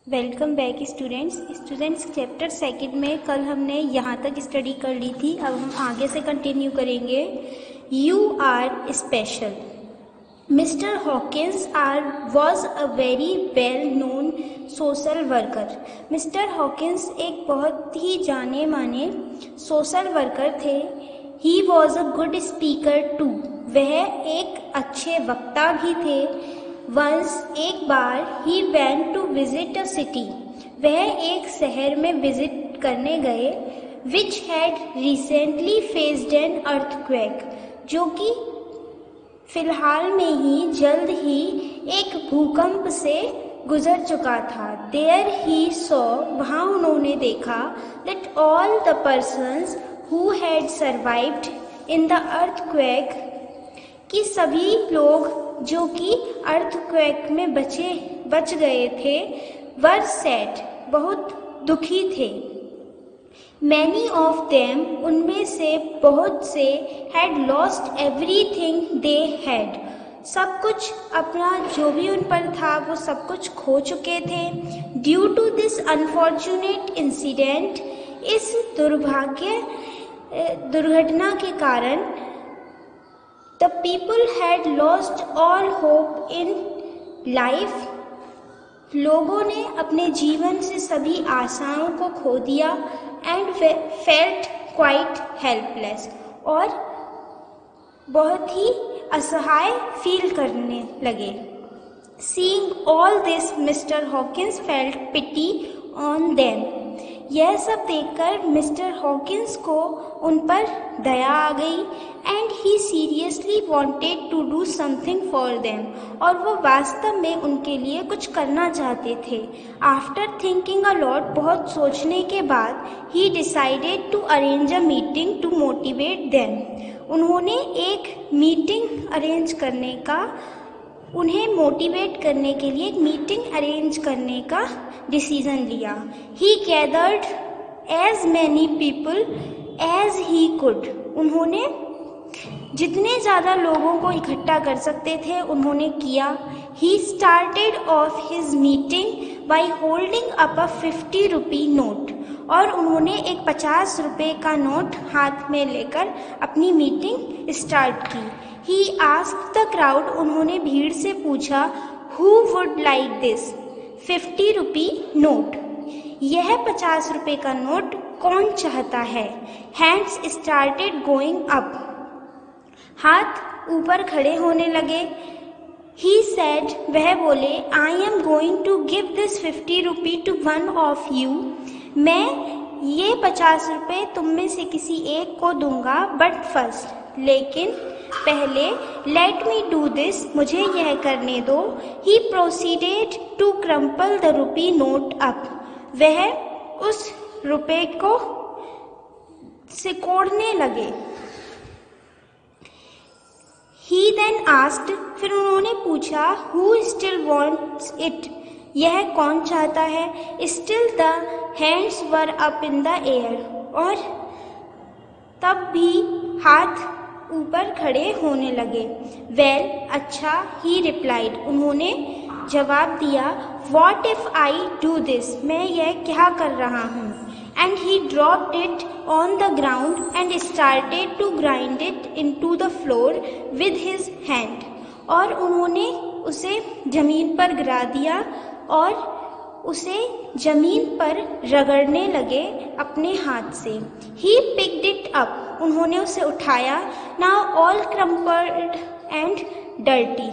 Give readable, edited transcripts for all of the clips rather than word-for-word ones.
Welcome back students chapter second में कल हमने यहाँ तक स्टडी कर ली थी। अब हम आगे से कंटिन्यू करेंगे। You are special. Mister Hawkins was a very well known social worker. Mister Hawkins एक बहुत ही जाने माने सोशल वर्कर थे। He was a good speaker too. वह एक अच्छे वक्ता भी थे। वंस एक बार he went to visit a city. वह एक शहर में विजिट करने गए। Which had recently faced an earthquake. जो कि फिलहाल में ही जल्द ही एक भूकंप से गुजर चुका था। There he saw. वहाँ उन्होंने देखा that all the persons who had survived in the earthquake. कि सभी लोग जो कि अर्थक्वेक में बच गए थे वर सैड। बहुत दुखी थे। Many of them. उनमें से बहुत से had lost everything they had. सब कुछ अपना जो भी उन पर था वो सब कुछ खो चुके थे। Due to this unfortunate incident. इस दुर्घटना के कारण The people had lost all hope in life. लोगों ने अपने जीवन से सभी आशाओं को खो दिया and felt quite helpless. और बहुत ही असहाय फील करने लगे। Seeing all this, Mr. Hawkins felt pity on them. यह सब देखकर मिस्टर हॉकिंस को उन पर दया आ गई and he seriously wanted to do something for them. और वो वास्तव में उनके लिए कुछ करना चाहते थे। After thinking a lot. बहुत सोचने के बाद he decided to arrange a meeting to motivate them. उन्होंने एक मीटिंग अरेंज करने का उन्हें मोटिवेट करने के लिए एक मीटिंग अरेंज करने का डिसीजन लिया। He gathered as many people as he could. उन्होंने जितने ज़्यादा लोगों को इकट्ठा कर सकते थे उन्होंने किया। He started off his meeting by holding up a 50 rupee note. और उन्होंने एक 50 रुपये का नोट हाथ में लेकर अपनी मीटिंग स्टार्ट की। He asked the crowd. उन्होंने भीड़ से पूछा who would like this 50 rupee note. यह 50 रुपये का नोट कौन चाहता है। Hands started going up. हाथ ऊपर खड़े होने लगे। He said. वह बोले I am going to give this 50 rupee to one of you. मैं ये 50 रुपये तुम में से किसी एक को दूंगा बट फर्स्ट लेकिन पहले लेट मी डू दिस। मुझे यह करने दो। He proceeded to crumple the rupee note up. वह उस रुपये को सिकोड़ने लगे। He then asked. फिर उन्होंने पूछा हु स्टिल वॉन्ट्स इट। यह कौन चाहता है। Still the hands were up in the air. और तब भी हाथ ऊपर खड़े होने लगे। वेल अच्छा। He replied. उन्होंने जवाब दिया what if I do this. मैं यह क्या कर रहा हूँ। And he dropped it on the ground and started to grind it into the floor with his hand. और उन्होंने उसे जमीन पर गिरा दिया और उसे जमीन पर रगड़ने लगे अपने हाथ से। He picked it up. उन्होंने उसे उठाया। Now all crumpled and dirty.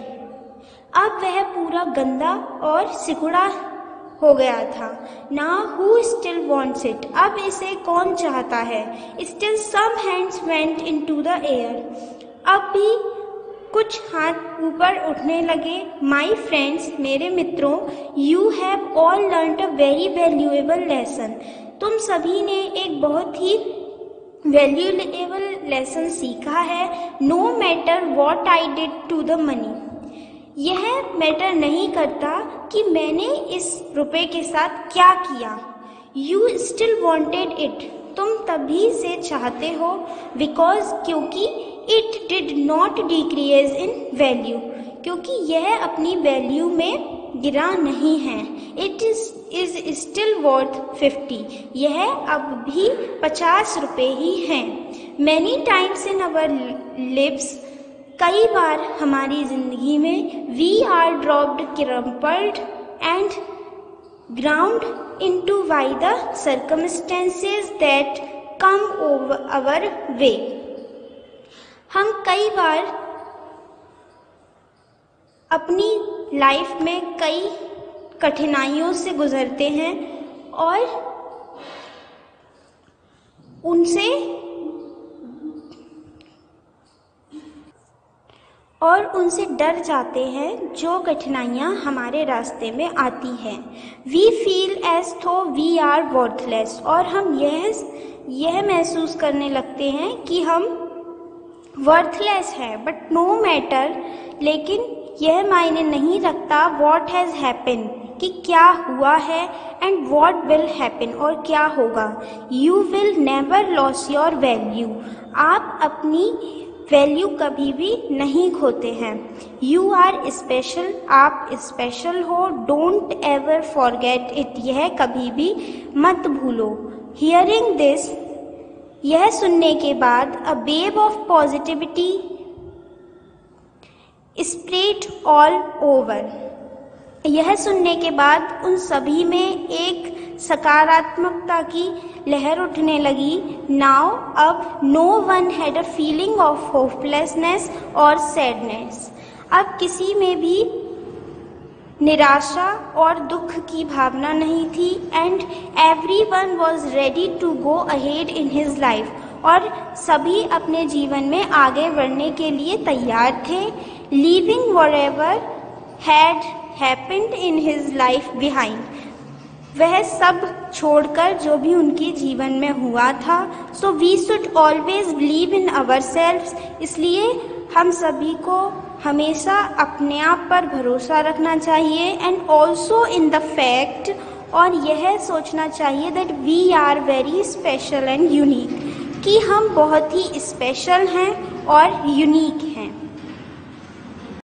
अब वह पूरा गंदा और सिकुड़ा हो गया था। Now who still wants it. अब इसे कौन चाहता है। Still some hands went into the air. अब भी कुछ हाथ ऊपर उठने लगे। My friends. मेरे मित्रों। You have all learned a very valuable lesson. तुम सभी ने एक बहुत ही वैल्यूएबल लेसन सीखा है। No matter what I did to the money. यह मैटर नहीं करता कि मैंने इस रुपये के साथ क्या किया। You still wanted it. तुम तभी से चाहते हो बिकॉज क्योंकि it did not decrease in value. क्योंकि यह अपनी वैल्यू में गिरा नहीं है। It is still worth 50। यह अब भी 50 रुपये ही हैं। Many times in our lives, कई बार हमारी जिंदगी में we are dropped, crumpled and ground into by the circumstances that come over our way. हम कई बार अपनी लाइफ में कई कठिनाइयों से गुजरते हैं और उनसे डर जाते हैं जो कठिनाइयाँ हमारे रास्ते में आती हैं। वी फील एज थो वी आर वर्थलेस, और हम यह महसूस करने लगते हैं कि हम वर्थलेस हैं। बट नो मैटर, लेकिन यह मायने नहीं रखता व्हाट हैज़ हैपन, कि क्या हुआ है, एंड व्हाट विल हैपन, और क्या होगा। You will never loss your value, आप अपनी वैल्यू कभी भी नहीं खोते हैं। यू आर स्पेशल, आप स्पेशल हो। डोंट एवर फॉरगेट इट, यह कभी भी मत भूलो। हियरिंग दिस, यह सुनने के बाद a wave of positivity spread all over, यह सुनने के बाद उन सभी में एक सकारात्मकता की लहर उठने लगी। नाउ, अब no one had a feeling of hopelessness और सैडनेस, अब किसी में भी निराशा और दुख की भावना नहीं थी। And everyone was ready to go ahead in his life, और सभी अपने जीवन में आगे बढ़ने के लिए तैयार थे। Leaving whatever had happened in his life behind, वह सब छोड़कर जो भी उनके जीवन में हुआ था। So we should always believe in ourselves, इसलिए हम सभी को हमेशा अपने आप पर भरोसा रखना चाहिए। And also in the fact, और यह सोचना चाहिए that we are very special and unique, कि हम बहुत ही स्पेशल हैं और यूनिक हैं।